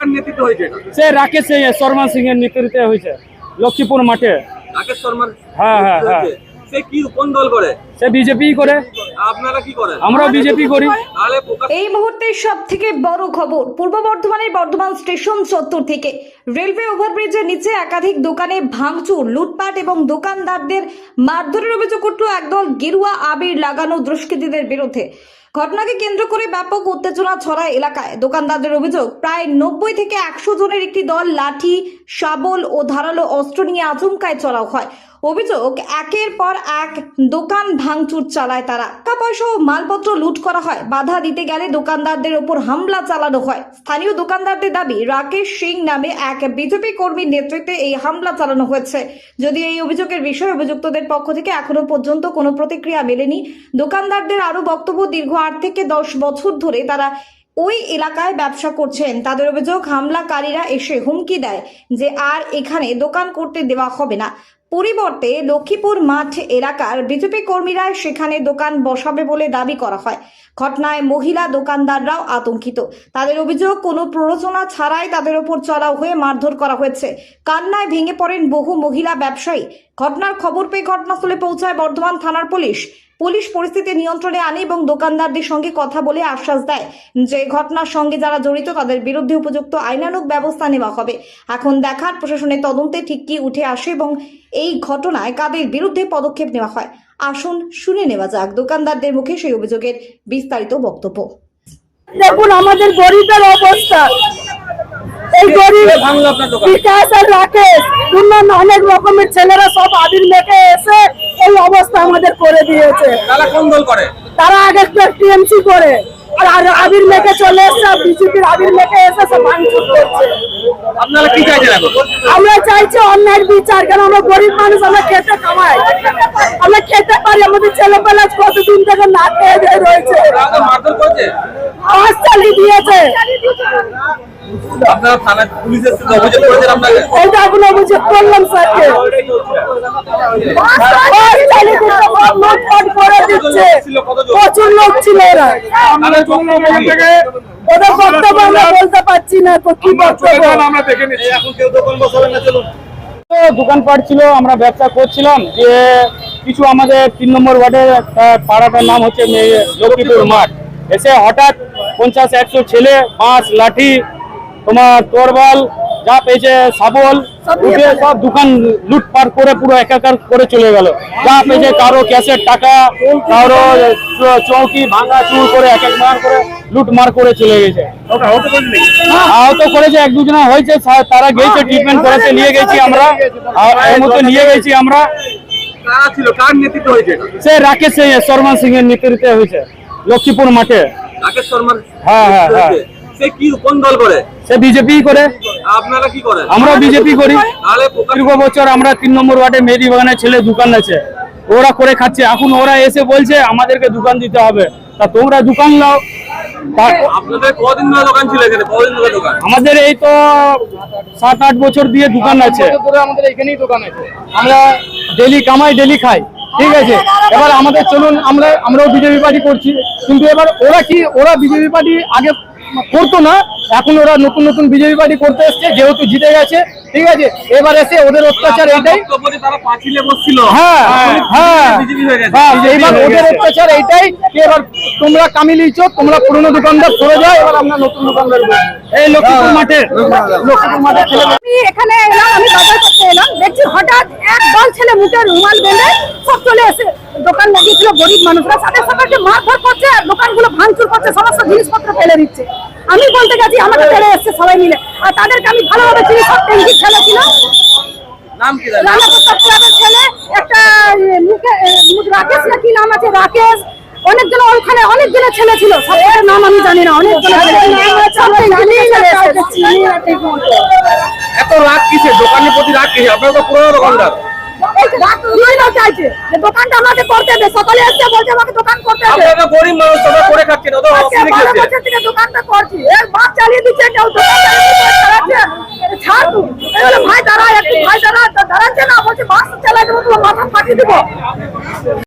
নেতৃত্ব হয়েছে সে রাকেশ শর্মা সিং এর নেতৃত্বে হয়েছে লক্ষ্মীপুর মাঠে। রাকেশ শর্মা হ্যাঁ হ্যাঁ হ্যাঁ। সে কি কোন দল করে? সে বিজেপি করে। আপনারা কি করেন? আমরা বিজেপি করি। তাহলে এই মুহূর্তে সবথেকে বড় খবর পূর্ব বর্ধমানের বর্ধমান স্টেশন চত্বর থেকে রেলওয়ে ওভারব্রিজের নিচে একাধিক দোকানে ভাঙচুর, লুটপাট এবং দোকানদারদের মারধরের অভিযোগ উঠল একদল গেরুয়া আবির লাগানো দুষ্কৃতীদের বিরুদ্ধে। ঘটনাকে কেন্দ্র করে ব্যাপক উত্তেজনা ছড়ায় এলাকায়। দোকানদারদের অভিযোগ, প্রায় 90 থেকে 100 জনের একটি দল লাঠি, শাবল ও ধারালো অস্ত্র নিয়ে আচমকায় চড়াও হয়। অভিযোগ, একের পর এক দোকান ভাঙচুর চালায় তারা। টাকা পয়সা ও মালপত্র লুট করা হয়। বাধা দিতে গেলে দোকানদারদের ওপর হামলা চালানো হয়। স্থানীয় দোকানদারদের দাবি, রাকেশ সিং নামে এক বিজেপি কর্মীর নেতৃত্বে এই হামলা চালানো হয়েছে। যদিও এই অভিযোগের বিষয়ে অভিযুক্তদের পক্ষ থেকে এখনো পর্যন্ত কোনো প্রতিক্রিয়া মেলেনি। দোকানদারদের আরো বক্তব্য, দীর্ঘ 8 থেকে 10 বছর ধরে তারা ওই এলাকায় ব্যবসা করছেন। তাদের অভিযোগ, হামলাকারীরা এসে হুমকি দেয় যে আর এখানে দোকান করতে দেওয়া হবে না। পরিবর্তে লক্ষ্মীপুর মাঠ এলাকার বিজেপি কর্মীরা সেখানে দোকান বসাবে বলে দাবি করা হয়। ঘটনায় মহিলা দোকানদাররাও আতঙ্কিত। তাদের অভিযোগ, কোনো প্ররোচনা ছাড়াই তাদের ওপর চড়াও হয়ে মারধর করা হয়েছে। কান্নায় ভেঙে পড়েন বহু মহিলা ব্যবসায়ী। ঘটনার খবর পেয়ে ঘটনাস্থলে পৌঁছায় বর্ধমান থানার পুলিশ। পুলিশ পরিস্থিতি নিয়ন্ত্রণে আনে এবং দোকানদারদের সঙ্গে কথা বলে আশ্বাস দেয় যে ঘটনার সঙ্গে যারা জড়িত তাদের বিরুদ্ধে উপযুক্ত আইনানুগ ব্যবস্থা নেওয়া হবে। এখন দেখার প্রশাসনের তদন্তে ঠিক কি উঠে আসে এবং এই ঘটনায় কাদের বিরুদ্ধে পদক্ষেপ নেওয়া হয়। আসুন শুনে নেওয়া যাক দোকানদারদের মুখে সেই অভিযোগের বিস্তারিত বক্তব্য। দেখুন আমাদের গরিবের অবস্থা, এই গরিব বিকাশ আর রাকেশ অনেক রকমের ছেলেরা সব আবির মেখে এসে এই অবস্থা আমাদের করে দিয়েছে। তারা কোন দল করে? তারা আগে টিএমসি করে আর আবির মেখে চলে এসছে, বিজেপির আবির মেখে এসে সব ভাঙচুর করছে। আপনারা কি চাইছেন এখন? আমরা চাইছি অন্যায়ের বিচার, কেন আমরা গরিব মানুষ, আমরা খেতে কামাই, আমরা খেতে পারি। আমাদের ছেলেবেলা কতদিন থেকে না খেয়ে রয়েছে, মারধর করেছে, আওয়াজ চালিয়ে দিয়েছে। আপনারা থানা পুলিশের সাথে অভিযোগ করেছেন? আপনাকে এইটা এখন অভিযোগ করলাম স্যারকে। প্রচুর লোক ছিল ওরা, ওদের বক্তব্য আমরা বলতে পারছি না তো কি বক্তব্য আমরা দেখে নিচ্ছি। এখন কেউ দোকান বসাবেন না? চলুন। দোকানপাট ছিল, আমরা ব্যবসা করছিলাম। যে কিছু আমাদের 3 নম্বর ওয়ার্ডের পাড়াটার নাম হচ্ছে লক্ষ্মীপুর মাঠ, এসে হঠাৎ 50-100 ছেলে বাঁশ লাঠি তোমার তোরবাল যা পেয়েছে শাবল উঠে সব দোকান লুটপাট করে পুরো একাকার করে চলে গেল। যা পেয়েছে কারো ক্যাশের টাকা, কারো চৌকি ভাঙা চুর করে এক মার করে লুটমার করে চলে গেছে। আহত করেছে 1-2 জন হয়েছে, তারা গেছে ট্রিটমেন্ট করাতে নিয়ে গেছি আমরা, এর মধ্যে নিয়ে গেছি আমরা। কারা ছিল, কার নেতৃত্ব হয়েছে? সে রাকেশ শর্মা সিং এর নেতৃত্বে হয়েছে লক্ষ্মীপুর মাঠে। রাকেশ শর্মা? হ্যাঁ হ্যাঁ হ্যাঁ। সে কি কোন দল করে? সে বিজেপি করে। আপনারা কি করেন? আমরা বিজেপি করি। তাহলে দীর্ঘ বছর আমরা 3 নম্বর ওয়ার্ডে মেহেদি বাগানের ছেলে দোকান আছে, ওরা করে খাচ্ছে। এখন ওরা এসে বলছে আমাদেরকে দোকান দিতে হবে, তা তোমরা দোকান নাও। আপনাদের কদিন ধরে দোকান ছিল এখানে? কদিন ধরে দোকান? আমাদের এই তো 7-8 বছর দিয়ে দোকান আছে। আমাদের এখানেই দোকান আছে, আমরা ডেলি কামাই ডেলি খাই, ঠিক আছে। এবার আমাদের চলুন, আমরাও বিজেপি পার্টি করছি, কিন্তু এবার ওরা বিজেপি পার্টি আগে করতো না, এখন ওরা নতুন নতুন বিজেপি পার্টি করতে এসছে, যেহেতু জিতে গেছে, ঠিক আছে। এবার এসে ওদের অত্যাচার এইটাই, তারা পাঁচিলে বসছিল। হ্যাঁ হ্যাঁ, এইবার ওদের অত্যাচার এইটাই যে এবার তোমরা কামিয়েছো, তোমরা পুরনো দোকানদার সরে যাও, এবার আমরা নতুন দোকানদার এই লক্ষ্মীপুর মাঠে আমি এখানে এলাম, আমি বাজার করতে এলাম, দেখছি হঠাৎ এক দল ছেলে মুখে রুমাল বেঁধে সব চলে এসে দোকান লাগিয়েছিল। গরিব মানুষরা সাথে সাথে মারধর করছে, দোকানগুলো ভাঙচুর করছে, সমস্ত জিনিসপত্র ফেলে দিচ্ছে। আমি বলতে গেছি আমাকে ফেলে এসছে সবাই মিলে, আর তাদেরকে আমি ভালোভাবে চিনি। সব ট্যাঙ্কির ছেলে ছিল, নাম কি? ছেলে একটা রাকেশ না কি নাম আছে, রাকেশ। অনেকজন ওখানে অনেকজনের ছেলে ছিল, সবার নাম আমি জানি না। এত রাগ কিসে? দোকানের প্রতি রাগ কিসে? আপনারা তো পুরো দোকানদার। চাইছে যে দোকানটা আমাকে করতে হবে, সকালে এসে বলছে আমাকে দোকান করতে হবে। আপনারা গরিব মানুষ, তোমরা করে খাচ্ছেন, ওদের অসুবিধা কি আছে? থেকে দোকানটা করছি, এর বাস চালিয়ে দিচ্ছে, কেউ দোকান চালাচ্ছে। ছাড় তুই, ভাই দাঁড়া একটু, ভাই দাঁড়াচ্ছে না, বলছে বাস চালাই দেবো, তোমার মাথা ফাটিয়ে দেবো।